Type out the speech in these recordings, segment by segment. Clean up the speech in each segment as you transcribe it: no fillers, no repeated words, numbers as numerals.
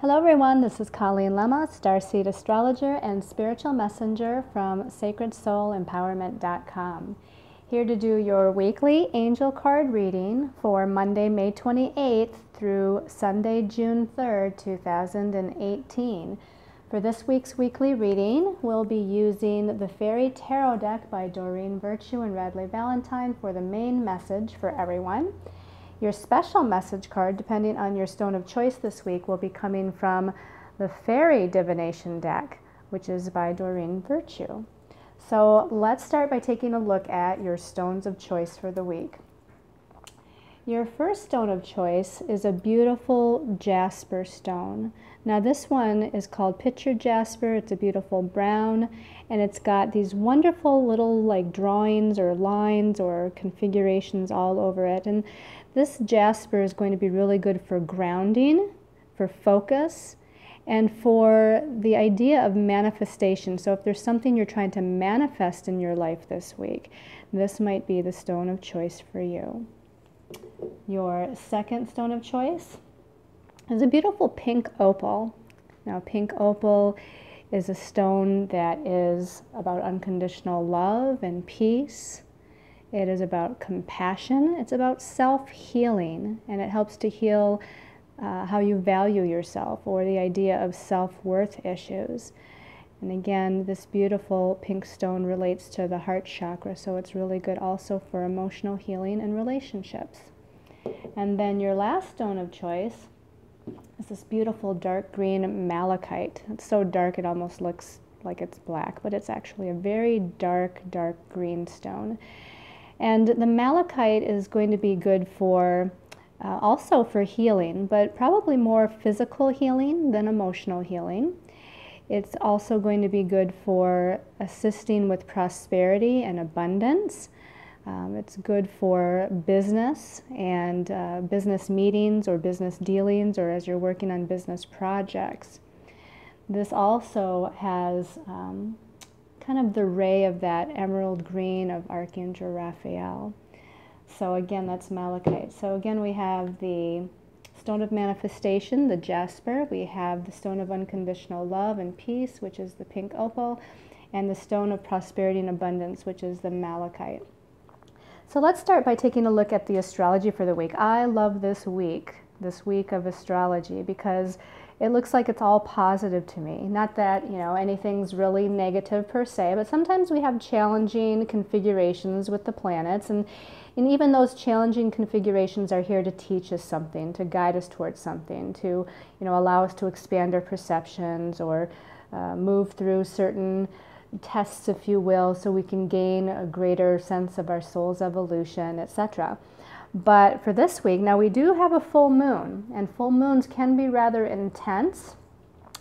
Hello everyone, this is Colleen Lemma, Starseed Astrologer and Spiritual Messenger from SacredSoulEmpowerment.com. Here to do your weekly angel card reading for Monday, May 28th through Sunday, June 3rd, 2018. For this week's weekly reading, we'll be using the Fairy Tarot deck by Doreen Virtue and Radley Valentine for the main message for everyone. Your special message card, depending on your stone of choice this week, will be coming from the Fairy Divination deck, which is by Doreen Virtue. So let's start by taking a look at your stones of choice for the week. Your first stone of choice is a beautiful jasper stone. Now this one is called Picture Jasper. It's a beautiful brown, and it's got these wonderful little like drawings or lines or configurations all over it. And this jasper is going to be really good for grounding, for focus, and for the idea of manifestation. So if there's something you're trying to manifest in your life this week, this might be the stone of choice for you. Your second stone of choice is a beautiful pink opal. Now, pink opal is a stone that is about unconditional love and peace. It is about compassion. It's about self-healing, and it helps to heal how you value yourself, or the idea of self-worth issues. And again, this beautiful pink stone relates to the heart chakra, so it's really good also for emotional healing and relationships. And then your last stone of choice is this beautiful dark green malachite. It's so dark it almost looks like it's black, but it's actually a very dark, dark green stone. And the malachite is going to be good for also for healing, but probably more physical healing than emotional healing. It's also going to be good for assisting with prosperity and abundance. It's good for business and business meetings or business dealings, or as you're working on business projects. This also has kind of the ray of that emerald green of Archangel Raphael. So again, that's malachite. So again, we have the stone of manifestation, the jasper. We have the stone of unconditional love and peace, which is the pink opal, and the stone of prosperity and abundance, which is the malachite. So let's start by taking a look at the astrology for the week. I love this week of astrology, because it looks like it's all positive to me. Not that, anything's really negative per se, but sometimes we have challenging configurations with the planets, and even those challenging configurations are here to teach us something, to guide us towards something, to, allow us to expand our perceptions or move through certain tests, if you will, so we can gain a greater sense of our soul's evolution, etc. But for this week, now we do have a full moon, and full moons can be rather intense,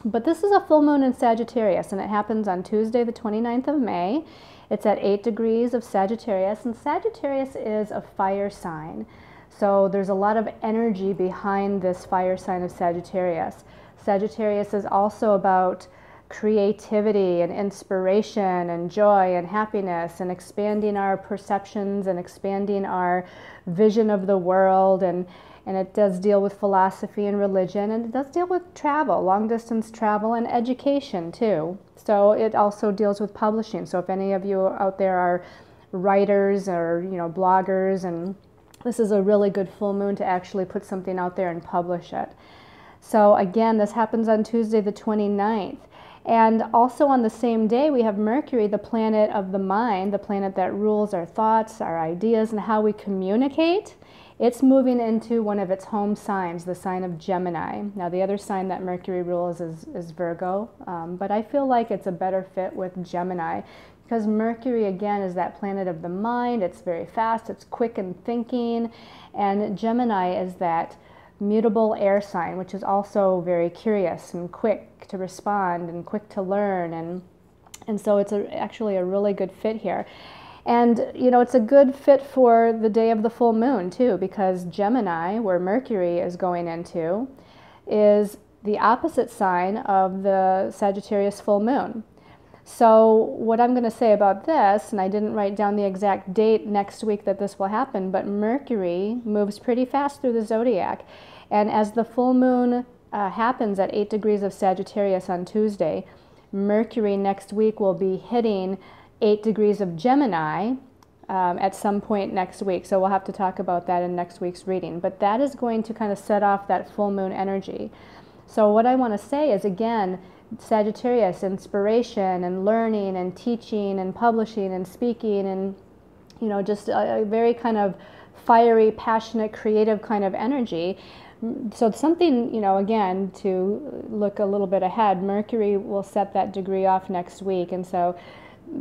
but this is a full moon in Sagittarius, and it happens on Tuesday the 29th of May. It's at 8 degrees of Sagittarius, and Sagittarius is a fire sign. So there's a lot of energy behind this fire sign of Sagittarius. Sagittarius is also about creativity and inspiration and joy and happiness and expanding our perceptions and expanding our vision of the world, and it does deal with philosophy and religion, and it does deal with travel, long distance travel, and education too. So it also deals with publishing. So if any of you out there are writers or bloggers, and this is a really good full moon to actually put something out there and publish it. So again, this happens on Tuesday the 29th. And also on the same day, we have Mercury, the planet of the mind, the planet that rules our thoughts, our ideas, and how we communicate. It's moving into one of its home signs, the sign of Gemini. Now, the other sign that Mercury rules is Virgo, but I feel like it's a better fit with Gemini, because Mercury, again, is that planet of the mind. It's very fast, it's quick in thinking, and Gemini is that mutable air sign, which is also very curious and quick to respond and quick to learn, and so it's actually a really good fit here. And it's a good fit for the day of the full moon too, because Gemini, where Mercury is going into, is the opposite sign of the Sagittarius full moon. So what I'm going to say about this, and I didn't write down the exact date next week that this will happen, but Mercury moves pretty fast through the zodiac. And as the full moon happens at 8 degrees of Sagittarius on Tuesday, Mercury next week will be hitting 8 degrees of Gemini at some point next week. So we'll have to talk about that in next week's reading. But that is going to kind of set off that full moon energy. So what I want to say is, again, Sagittarius, inspiration and learning and teaching and publishing and speaking and, you know, just a very kind of fiery, passionate, creative kind of energy. So something, you know, again, to look a little bit ahead, Mercury will set that degree off next week. And so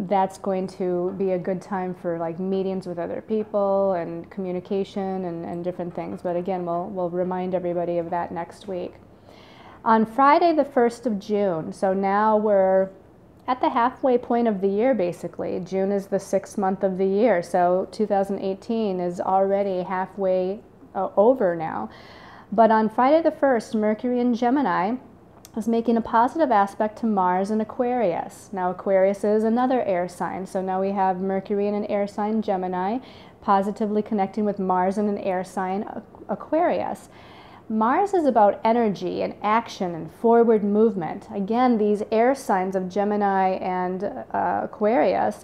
that's going to be a good time for like meetings with other people and communication and different things. But again, we'll remind everybody of that next week. On Friday, the 1st of June, so now we're at the halfway point of the year, basically. June is the 6th month of the year, so 2018 is already halfway over now. But on Friday the 1st, Mercury in Gemini is making a positive aspect to Mars in Aquarius. Now, Aquarius is another air sign, so now we have Mercury in an air sign, Gemini, positively connecting with Mars in an air sign, Aquarius. Mars is about energy and action and forward movement. Again, these air signs of Gemini and Aquarius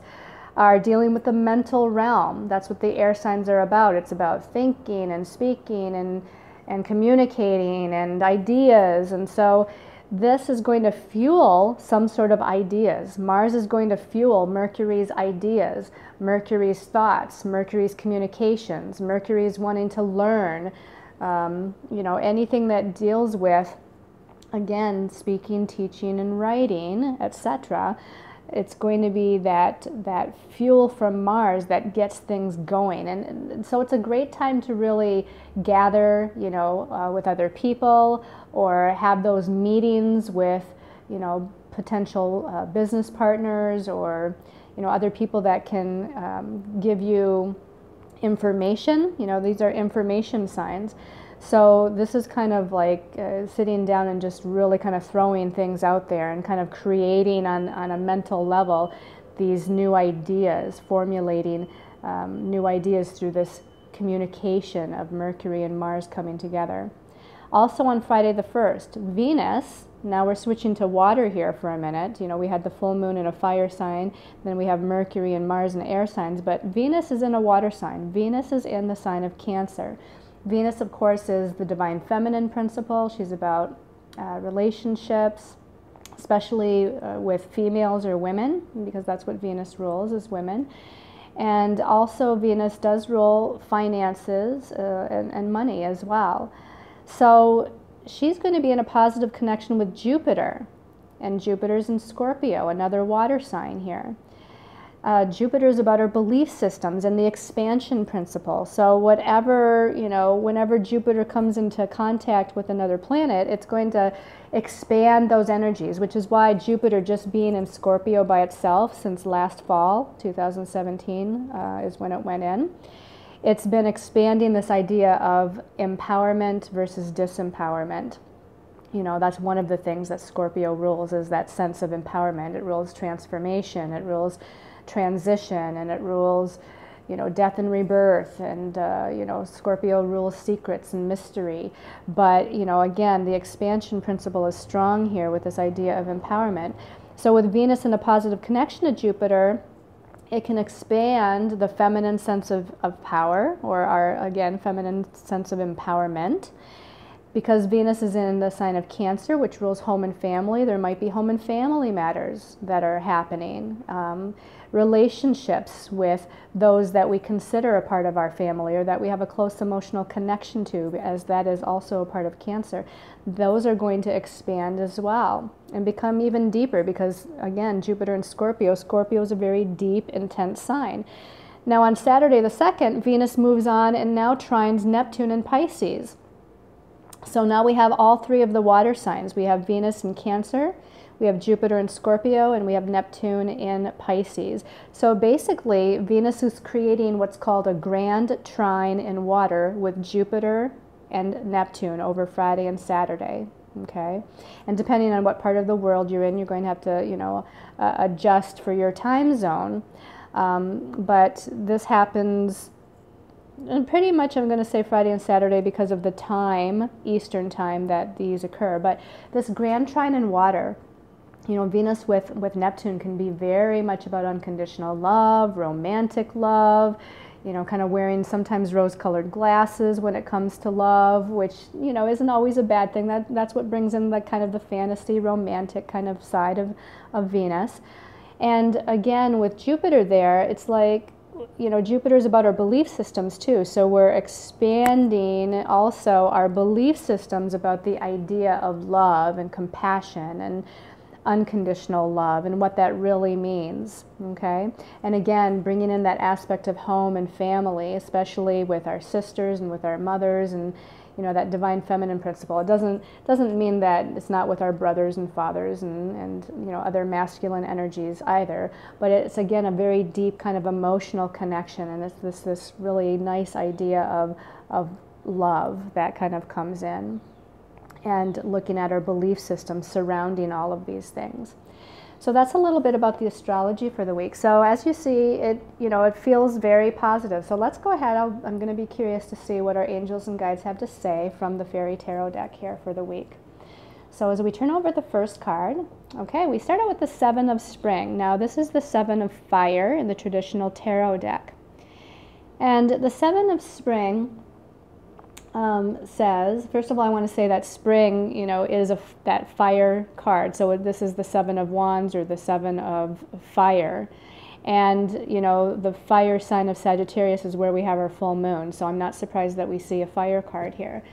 are dealing with the mental realm. That's what the air signs are about. It's about thinking and speaking and communicating and ideas. And so this is going to fuel some sort of ideas. Mars is going to fuel Mercury's ideas, Mercury's thoughts, Mercury's communications, Mercury's wanting to learn. You know, anything that deals with, again, speaking, teaching, and writing, etc. It's going to be that fuel from Mars that gets things going. And so it's a great time to really gather, you know, with other people or have those meetings with, you know, potential business partners or, you know, other people that can give you information. You know, these are information signs. So this is kind of like sitting down and just really kind of throwing things out there and kind of creating on a mental level these new ideas, formulating new ideas through this communication of Mercury and Mars coming together. Also on Friday the 1st, Venus, now we're switching to water here for a minute. You know, we had the full moon in a fire sign, then we have Mercury and Mars in air signs, but Venus is in a water sign. Venus is in the sign of Cancer. Venus, of course, is the divine feminine principle. She's about relationships, especially with females or women, because that's what Venus rules, is women. And also Venus does rule finances and money as well. So she's going to be in a positive connection with Jupiter, and Jupiter's in Scorpio, another water sign here. Jupiter is about our belief systems and the expansion principle. So whatever, you know, whenever Jupiter comes into contact with another planet, it's going to expand those energies, which is why Jupiter just being in Scorpio by itself since last fall, 2017 is when it went in. It's been expanding this idea of empowerment versus disempowerment. You know, that's one of the things that Scorpio rules, is that sense of empowerment. It rules transformation, it rules transition, and it rules, you know, death and rebirth, and you know, Scorpio rules secrets and mystery. But, you know, again, the expansion principle is strong here with this idea of empowerment. So with Venus in a positive connection to Jupiter, it can expand the feminine sense of power, or our, again, feminine sense of empowerment. Because Venus is in the sign of Cancer, which rules home and family, there might be home and family matters that are happening. Relationships with those that we consider a part of our family or that we have a close emotional connection to, as that is also a part of Cancer. Those are going to expand as well and become even deeper because, again, Jupiter in Scorpio. Scorpio is a very deep, intense sign. Now on Saturday the 2nd, Venus moves on and now trines Neptune in Pisces. So now we have all three of the water signs. We have Venus in Cancer, we have Jupiter in Scorpio, and we have Neptune in Pisces. So basically, Venus is creating what's called a Grand Trine in water with Jupiter and Neptune over Friday and Saturday. Okay, and depending on what part of the world you're in, you're going to have to, you know, adjust for your time zone. But this happens And pretty much I'm going to say Friday and Saturday because of the time, Eastern time, that these occur. But this Grand Trine in water, you know, Venus with Neptune can be very much about unconditional love, romantic love, you know, kind of wearing sometimes rose-colored glasses when it comes to love, which, you know, isn't always a bad thing. That's what brings in the kind of the fantasy, romantic kind of side of Venus. And again, with Jupiter there, it's like, you know, Jupiter is about our belief systems too. So we're expanding also our belief systems about the idea of love and compassion and unconditional love and what that really means, okay? And again, bringing in that aspect of home and family, especially with our sisters and with our mothers, and, you know, that divine feminine principle. It doesn't mean that it's not with our brothers and fathers and you know, other masculine energies either, but it's again a very deep kind of emotional connection, and it's this really nice idea of love that kind of comes in, and looking at our belief system surrounding all of these things. So that's a little bit about the astrology for the week. So as you see, it feels very positive. So let's go ahead. I'm going to be curious to see what our angels and guides have to say from the Fairy Tarot deck here for the week. So as we turn over the first card, okay, we start out with the Seven of Spring. Now this is the Seven of Fire in the traditional tarot deck. And the Seven of Spring says, first of all, I want to say that spring, you know, is that fire card. So this is the Seven of Wands, or the Seven of Fire. And, you know, the fire sign of Sagittarius is where we have our full moon. So I'm not surprised that we see a fire card here.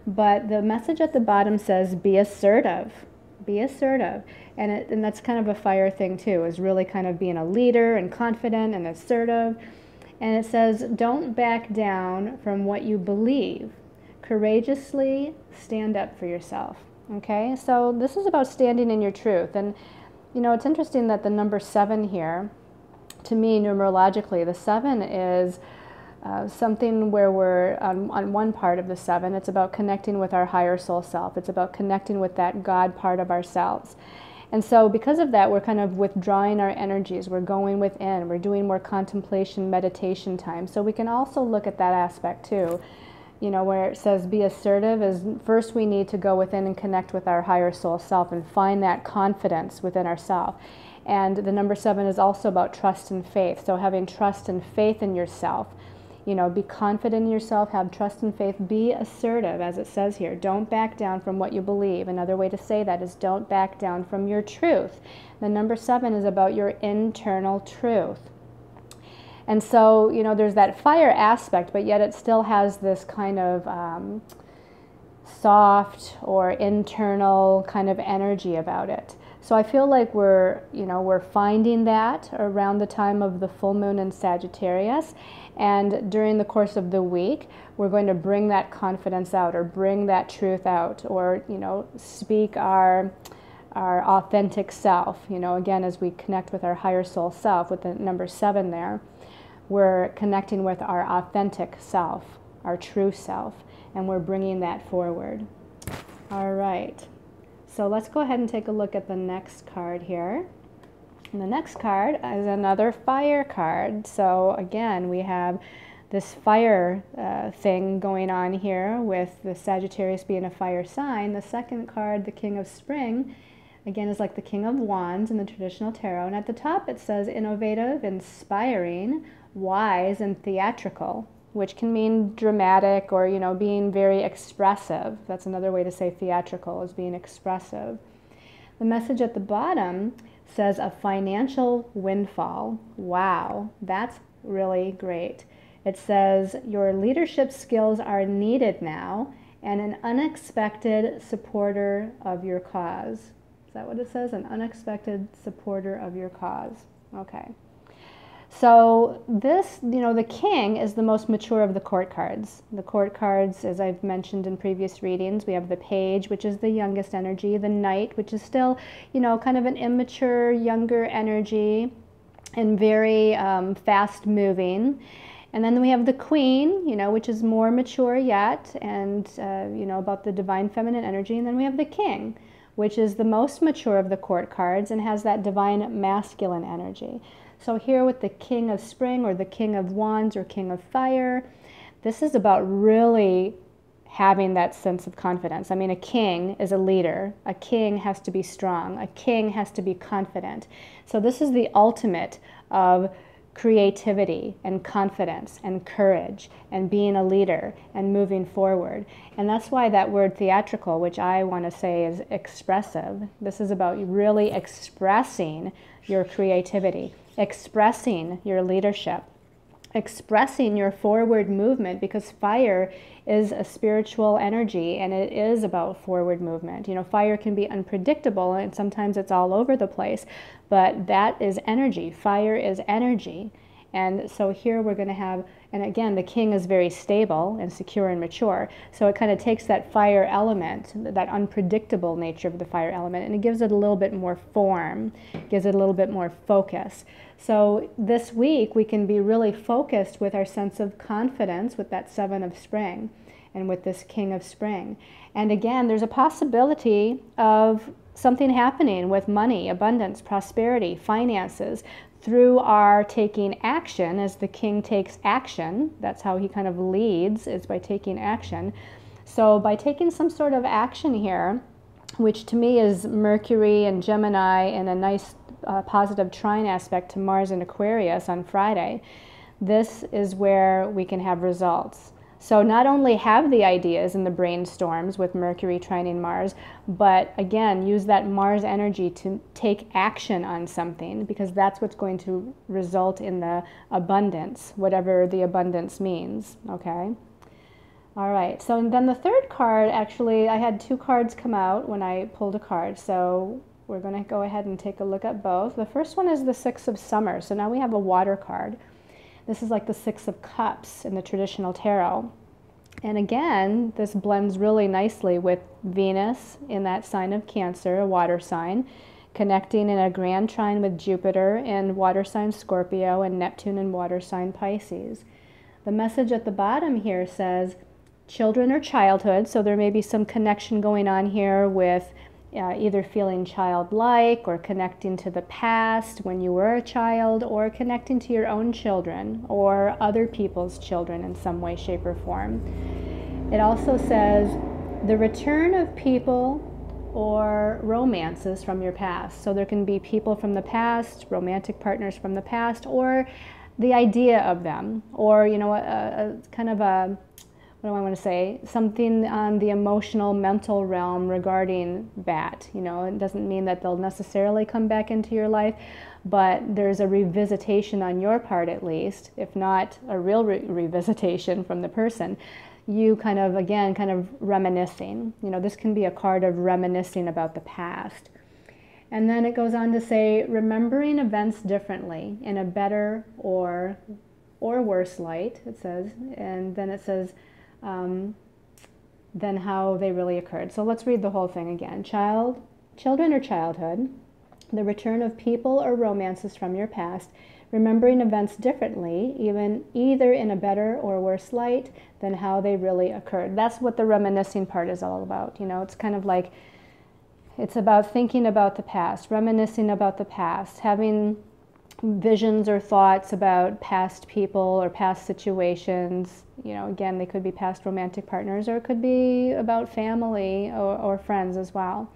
But the message at the bottom says, be assertive. Be assertive. And that's kind of a fire thing too, is really kind of being a leader and confident and assertive. And it says, don't back down from what you believe. Courageously stand up for yourself. Okay, so this is about standing in your truth. And, you know, it's interesting that the number 7 here, to me, numerologically, the 7 is something where we're on one part of the 7. It's about connecting with our higher soul self. It's about connecting with that God part of ourselves. And so because of that, we're kind of withdrawing our energies. We're going within. We're doing more contemplation, meditation time. So we can also look at that aspect too. You know, where it says be assertive, is first we need to go within and connect with our higher soul self and find that confidence within ourselves. And the number 7 is also about trust and faith. So having trust and faith in yourself. You know, be confident in yourself, have trust and faith, be assertive, as it says here. Don't back down from what you believe. Another way to say that is don't back down from your truth. The number 7 is about your internal truth. And so, you know, there's that fire aspect, but yet it still has this kind of soft or internal kind of energy about it. So I feel like we're finding that around the time of the full moon in Sagittarius. And during the course of the week, we're going to bring that confidence out, or bring that truth out, or, you know, speak our authentic self. You know, again, as we connect with our higher soul self, with the number 7 there, we're connecting with our authentic self, our true self, and we're bringing that forward. All right. So let's go ahead and take a look at the next card here. And the next card is another fire card. So again, we have this fire thing going on here with the Sagittarius being a fire sign. The second card, the King of Spring, again is like the King of Wands in the traditional tarot. And at the top it says innovative, inspiring, wise, and theatrical, which can mean dramatic, or, you know, being very expressive. That's another way to say theatrical, is being expressive. The message at the bottom says a financial windfall. Wow, that's really great. It says your leadership skills are needed now, and an unexpected supporter of your cause. Is that what it says? An unexpected supporter of your cause. Okay. So this, you know, the King is the most mature of the court cards. The court cards, as I've mentioned in previous readings, we have the Page, which is the youngest energy, the Knight, which is still, you know, kind of an immature, younger energy, and very fast moving. And then we have the Queen, you know, which is more mature yet, and, you know, about the divine feminine energy. And then we have the King, which is the most mature of the court cards and has that divine masculine energy. So here with the King of Spring, or the King of Wands, or King of Fire, This is about really having that sense of confidence. I mean, a king is a leader. A king has to be strong. A king has to be confident. So this is the ultimate of creativity and confidence and courage and being a leader and moving forward. And that's why that word theatrical, which I want to say is expressive, this is about really expressing your creativity, expressing your leadership, expressing your forward movement, because fire is a spiritual energy and it is about forward movement. You know, fire can be unpredictable and sometimes it's all over the place, but that is energy. Fire is energy. And so here we're going to have, and again, the king is very stable and secure and mature. So it kind of takes that fire element, that unpredictable nature of the fire element, and it gives it a little bit more form, gives it a little bit more focus. So this week we can be really focused with our sense of confidence with that 7 of spring and with this king of spring. And again, there's a possibility of something happening with money, abundance, prosperity, finances, through our taking action. As the king takes action, that's how he kind of leads, is by taking action. So by taking some sort of action here, which to me is Mercury and Gemini and a nice positive trine aspect to Mars and Aquarius on Friday, this is where we can have results. So not only have the ideas and the brainstorms with Mercury trining Mars, but again, use that Mars energy to take action on something, because that's what's going to result in the abundance, whatever the abundance means, okay? All right, so then the third card, actually, I had 2 cards come out when I pulled a card, so we're going to go ahead and take a look at both. The first one is the 6 of Summer, so now we have a water card. This is like the 6 of Cups in the traditional tarot. And again, this blends really nicely with Venus in that sign of Cancer, a water sign, connecting in a Grand Trine with Jupiter in water sign Scorpio and Neptune in water sign Pisces. The message at the bottom here says children or childhood, so there may be some connection going on here with either feeling childlike or connecting to the past when you were a child, or connecting to your own children or other people's children in some way, shape, or form. It also says the return of people or romances from your past. So there can be people from the past, romantic partners from the past, or the idea of them, or, you know, a kind of a, what do I want to say, something on the emotional, mental realm regarding that. You know, it doesn't mean that they'll necessarily come back into your life, but there's a revisitation on your part at least, if not a real revisitation from the person. You kind of, again, kind of reminiscing. You know, this can be a card of reminiscing about the past. And then it goes on to say, remembering events differently in a better or worse light, it says. And then it says, than how they really occurred. So let's read the whole thing again. Children or childhood, the return of people or romances from your past, remembering events differently, either in a better or worse light than how they really occurred. That's what the reminiscing part is all about. You know, it's kind of like, it's about thinking about the past, reminiscing about the past, having visions or thoughts about past people or past situations. You know, again, they could be past romantic partners, or it could be about family or friends as well.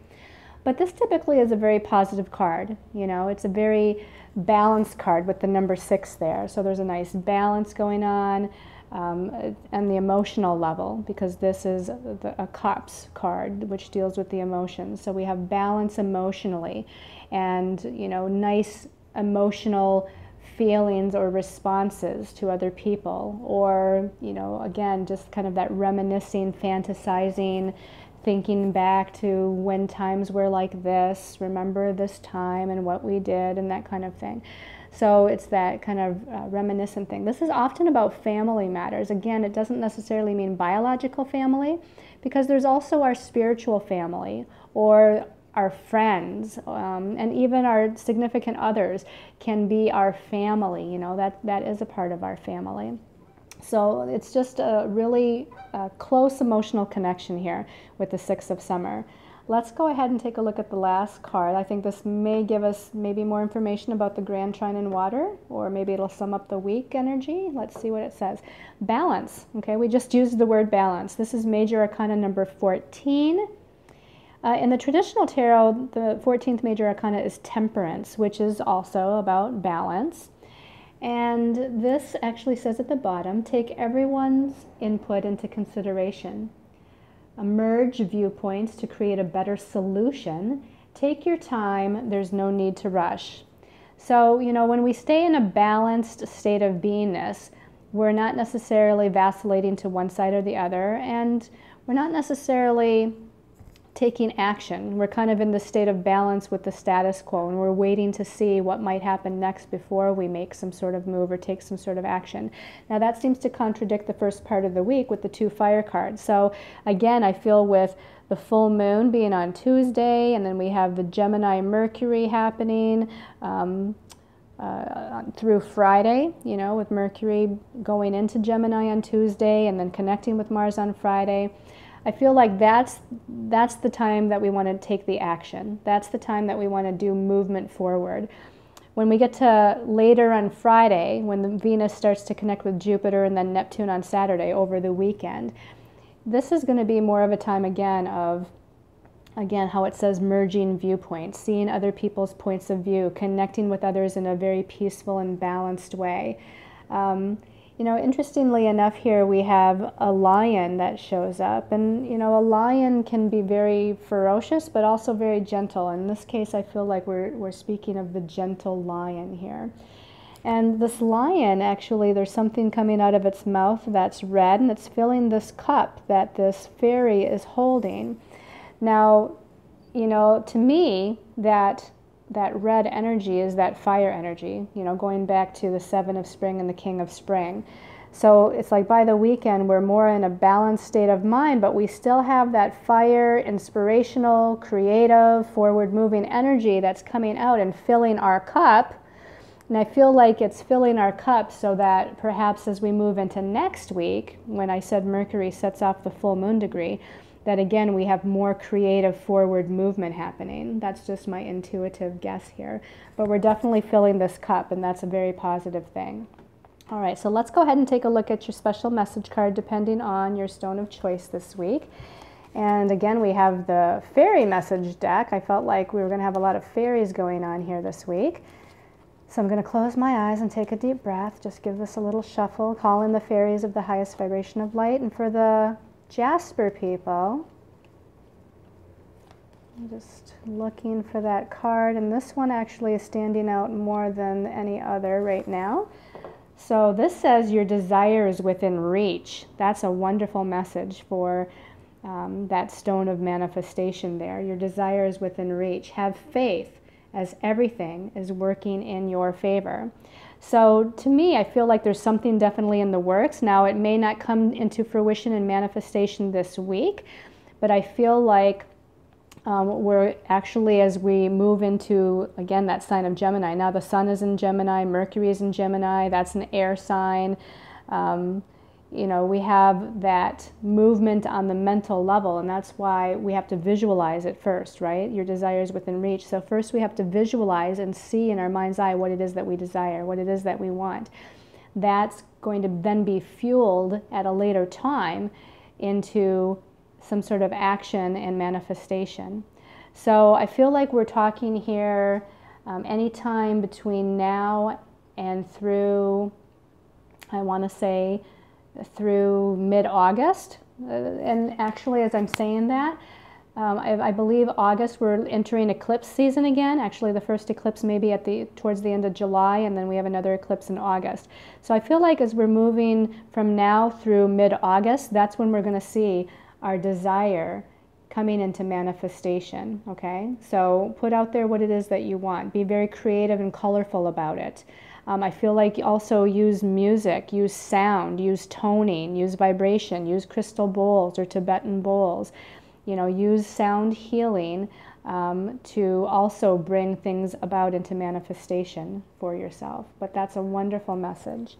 But this typically is a very positive card. You know, it's a very balanced card with the number 6 there. So there's a nice balance going on and the emotional level, because this is a Cups card, which deals with the emotions. So we have balance emotionally, and, you know, nice emotional feelings or responses to other people, or, you know, again, just kind of that reminiscing, fantasizing, thinking back to when times were like this, remember this time and what we did and that kind of thing. So it's that kind of reminiscent thing. This is often about family matters. Again, it doesn't necessarily mean biological family, because there's also our spiritual family, or our friends, and even our significant others can be our family. You know, that is a part of our family. So it's just a really close emotional connection here with the 6 of Summer. let's go ahead and take a look at the last card. I think this may give us maybe more information about the Grand Trine in water, or maybe it'll sum up the week energy. Let's see what it says. Balance. Okay, we just used the word balance. This is Major Arcana number 14. In the traditional tarot, the 14th Major Arcana is Temperance, which is also about balance. And this actually says at the bottom, take everyone's input into consideration. Merge viewpoints to create a better solution. Take your time, there's no need to rush. So, you know, when we stay in a balanced state of beingness, we're not necessarily vacillating to one side or the other, and we're not necessarily taking action. We're kind of in the state of balance with the status quo, and we're waiting to see what might happen next before we make some sort of move or take some sort of action. Now that seems to contradict the first part of the week with the 2 fire cards. So again, I feel with the full moon being on Tuesday, and then we have the Gemini Mercury happening through Friday, you know, with Mercury going into Gemini on Tuesday and then connecting with Mars on Friday. I feel like that's the time that we want to take the action. That's the time that we want to do movement forward. When we get to later on Friday, when the Venus starts to connect with Jupiter and then Neptune on Saturday over the weekend, this is going to be more of a time again of, how it says merging viewpoints, seeing other people's points of view, connecting with others in a very peaceful and balanced way. You know, interestingly enough, here we have a lion that shows up, and you know, a lion can be very ferocious but also very gentle. In this case, I feel like we're speaking of the gentle lion here. And this lion, actually, there's something coming out of its mouth that's red, and it's filling this cup that this fairy is holding. Now, you know, to me, that red energy is that fire energy, you know, going back to the 7 of spring and the king of spring. So it's like by the weekend, we're more in a balanced state of mind, but we still have that fire, inspirational, creative, forward-moving energy that's coming out and filling our cup. And I feel like it's filling our cup so that perhaps as we move into next week, when I said Mercury sets off the full moon degree, that again we have more creative forward movement happening. That's just my intuitive guess here. But we're definitely filling this cup, and that's a very positive thing. All right, so let's go ahead and take a look at your special message card depending on your stone of choice this week. And again, we have the fairy message deck. I felt like we were going to have a lot of fairies going on here this week. So I'm going to close my eyes and take a deep breath. Just give this a little shuffle. Call in the fairies of the highest vibration of light. And for the Jasper people, I'm just looking for that card, and this one actually is standing out more than any other right now. So this says your desire is within reach. That's a wonderful message for that stone of manifestation there. Your desire is within reach. Have faith as everything is working in your favor. So to me, I feel like there's something definitely in the works. Now, it may not come into fruition and manifestation this week, but I feel like we're actually, as we move into, again, that sign of Gemini. Now the sun is in Gemini, Mercury is in Gemini, that's an air sign. You know, we have that movement on the mental level, and that's why we have to visualize it first, right? Your desire is within reach. So first we have to visualize and see in our mind's eye what it is that we desire, what it is that we want. That's going to then be fueled at a later time into some sort of action and manifestation. So I feel like we're talking here anytime between now and through, I want to say, through mid-August. And actually, as I'm saying that, I believe August we're entering eclipse season again. Actually, the first eclipse may be towards the end of July, and then we have another eclipse in August. So I feel like as we're moving from now through mid-August, that's when we're going to see our desire coming into manifestation, okay? So put out there what it is that you want. Be very creative and colorful about it. I feel like also use music, use sound, use toning, use vibration, use crystal bowls or Tibetan bowls. You know, use sound healing to also bring things about into manifestation for yourself. But that's a wonderful message.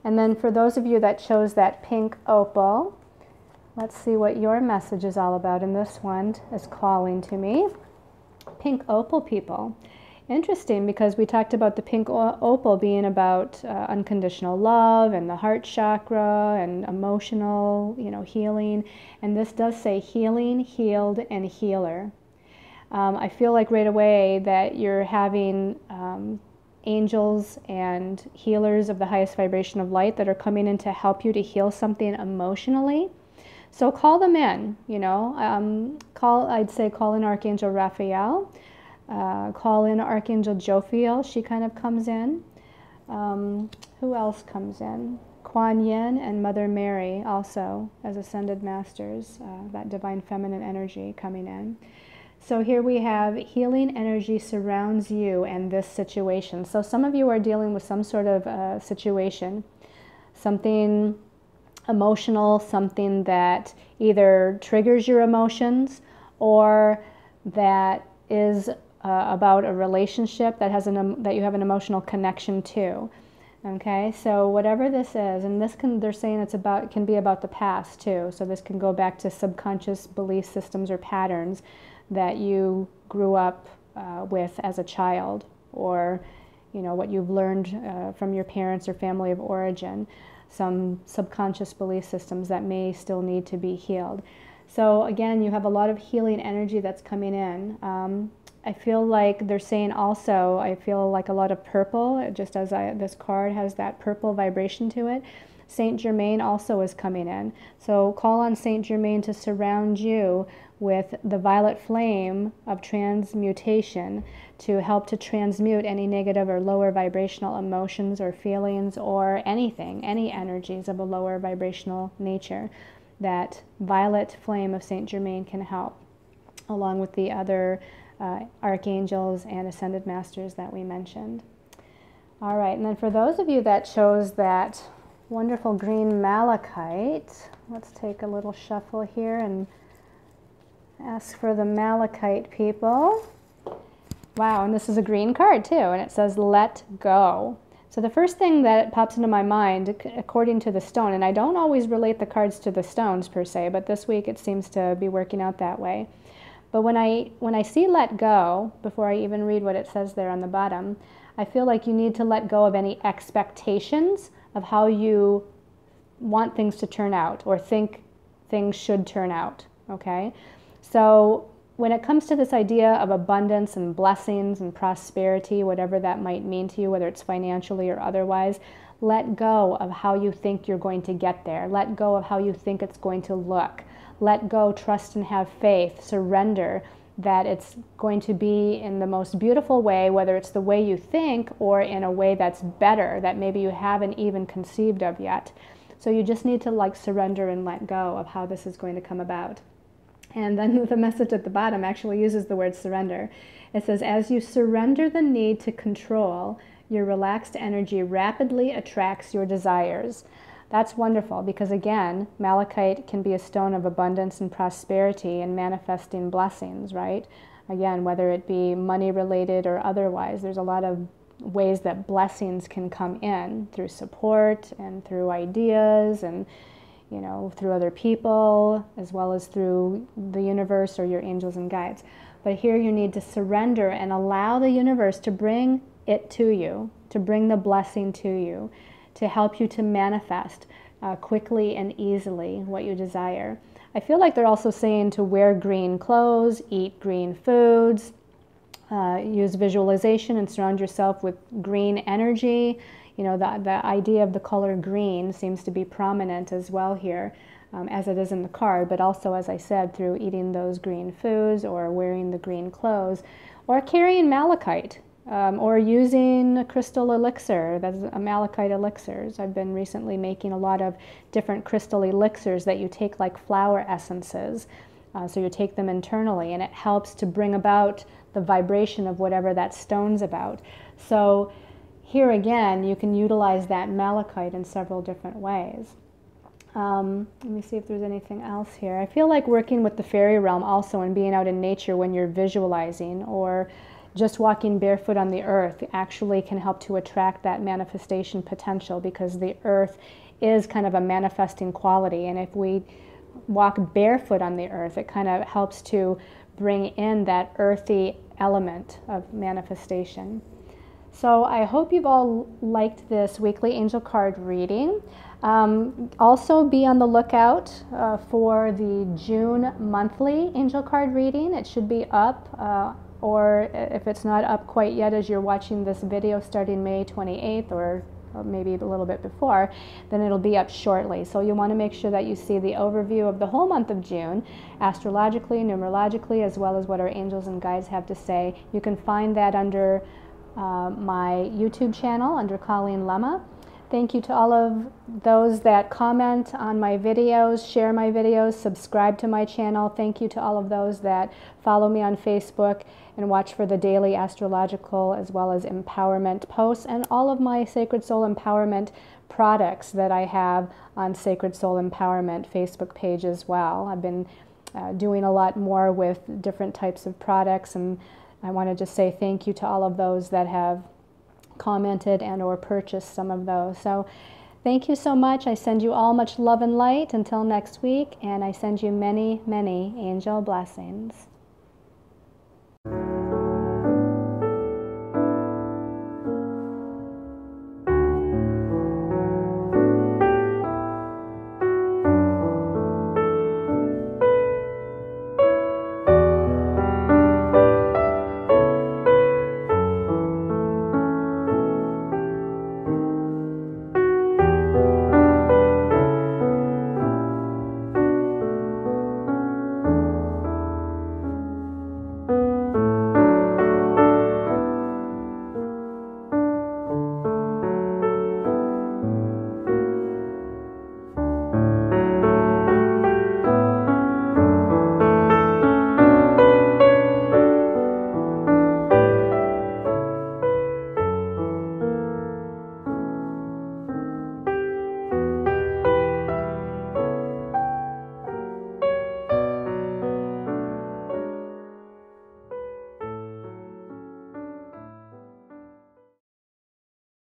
And then for those of you that chose that pink opal, Let's see what your message is all about. And this one is calling to me. Pink opal people. Interesting, because we talked about the pink opal being about unconditional love and the heart chakra and emotional, healing. And this does say healing, healed, and healer. I feel like right away that you're having angels and healers of the highest vibration of light that are coming in to help you to heal something emotionally. So call them in, I'd say call in Archangel Raphael, call in Archangel Jophiel, she kind of comes in. Who else comes in? Kuan Yin and Mother Mary also as ascended masters, that divine feminine energy coming in. So here we have healing energy surrounds you and this situation. So some of you are dealing with some sort of situation, something emotional, something that either triggers your emotions or that is about a relationship that has that you have an emotional connection to. Okay, so whatever this is, and this they're saying can be about the past too. So this can go back to subconscious belief systems or patterns that you grew up with as a child, or what you've learned from your parents or family of origin. Some subconscious belief systems that may still need to be healed. So again, you have a lot of healing energy that's coming in. I feel like they're saying also, I feel like a lot of purple, just as this card has that purple vibration to it. Saint Germain also is coming in. So call on Saint Germain to surround you with the violet flame of transmutation to help to transmute any negative or lower vibrational emotions or feelings or anything, any energies of a lower vibrational nature. That violet flame of Saint Germain can help, along with the other archangels and ascended masters that we mentioned. All right, and then for those of you that chose that wonderful green malachite, let's take a little shuffle here and ask for the malachite people. Wow, and this is a green card too, and it says let go. So the first thing that pops into my mind, according to the stone, and I don't always relate the cards to the stones per se, but this week it seems to be working out that way. But when I see let go, before I even read what it says there on the bottom, I feel like you need to let go of any expectations of how you want things to turn out or think things should turn out, okay? So when it comes to this idea of abundance and blessings and prosperity, whatever that might mean to you, whether it's financially or otherwise, let go of how you think you're going to get there. Let go of how you think it's going to look. Let go, trust and have faith, surrender that it's going to be in the most beautiful way, whether it's the way you think or in a way that's better, that maybe you haven't even conceived of yet. So you just need to surrender and let go of how this is going to come about. And then the message at the bottom actually uses the word surrender. It says, as you surrender the need to control, your relaxed energy rapidly attracts your desires. That's wonderful because, again, malachite can be a stone of abundance and prosperity and manifesting blessings, right? Again, whether it be money related or otherwise, there's a lot of ways that blessings can come in through support and through ideas and through other people, as well as through the universe or your angels and guides. But here you need to surrender and allow the universe to bring it to you, to bring the blessing to you, to help you to manifest quickly and easily what you desire. I feel like they're also saying to wear green clothes, eat green foods, use visualization and surround yourself with green energy. The idea of the color green seems to be prominent as well here, as it is in the card, but also, as I said, through eating those green foods or wearing the green clothes or carrying malachite or using a crystal elixir, that's a malachite elixirs. I've been recently making a lot of different crystal elixirs that you take like flower essences. So you take them internally and it helps to bring about the vibration of whatever that stone's about. So here again, you can utilize that malachite in several different ways. Let me see if there's anything else here. I feel like working with the fairy realm also and being out in nature when you're visualizing or just walking barefoot on the earth actually can help to attract that manifestation potential, because the earth is kind of a manifesting quality. And if we walk barefoot on the earth. It kind of helps to bring in that earthy element of manifestation. So I hope you've all liked this weekly angel card reading. Also be on the lookout for the June monthly angel card reading. It should be up, or if it's not up quite yet as you're watching this video starting May 28th or maybe a little bit before, then it'll be up shortly. So you want to make sure that you see the overview of the whole month of June, astrologically, numerologically, as well as what our angels and guides have to say. You can find that under my YouTube channel under Colleen Lemma. Thank you to all of those that comment on my videos, share my videos, subscribe to my channel. Thank you to all of those that follow me on Facebook and watch for the daily astrological as well as empowerment posts and all of my Sacred Soul Empowerment products that I have on Sacred Soul Empowerment Facebook page as well. I've been doing a lot more with different types of products, and I want to just say thank you to all of those that have commented and or purchased some of those. So thank you so much. I send you all much love and light until next week, and I send you many, many angel blessings.